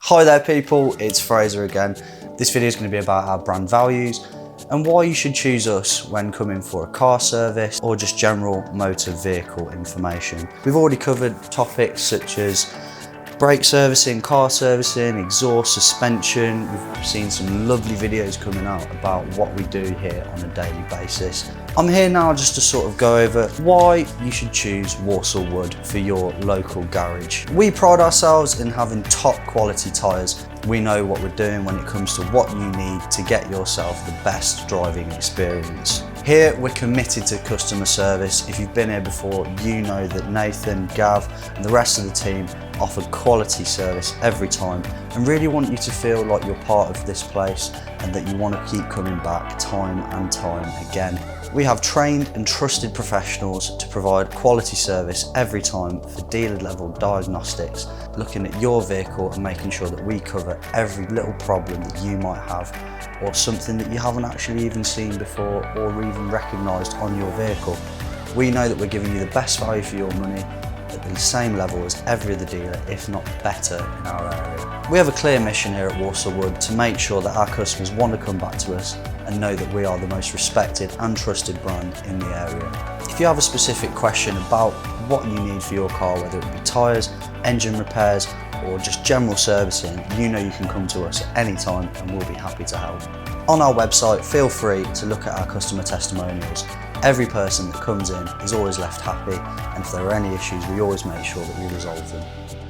Hi there people, it's Fraser again. This video is going to be about our brand values and why you should choose us when coming for a car service or just general motor vehicle information. We've already covered topics such as brake servicing, car servicing, exhaust, suspension. We've seen some lovely videos coming out about what we do here on a daily basis. I'm here now just to sort of go over why you should choose Walsall Wood for your local garage. We pride ourselves in having top quality tyres. We know what we're doing when it comes to what you need to get yourself the best driving experience. Here we're committed to customer service. If you've been here before, you know that Nathan, Gav and the rest of the team offer quality service every time and really want you to feel like you're part of this place and that you want to keep coming back time and time again. We have trained and trusted professionals to provide quality service every time for dealer level diagnostics, looking at your vehicle and making sure that we cover every little problem that you might have or something that you haven't actually even seen before or even recognised on your vehicle. We know that we're giving you the best value for your money at the same level as every other dealer, if not better, in our area. We have a clear mission here at Walsall Wood to make sure that our customers want to come back to us and know that we are the most respected and trusted brand in the area. If you have a specific question about what you need for your car, whether it be tyres, engine repairs or just general servicing, you know you can come to us at any time and we'll be happy to help. On our website, feel free to look at our customer testimonials. Every person that comes in is always left happy, and if there are any issues, we always make sure that we resolve them.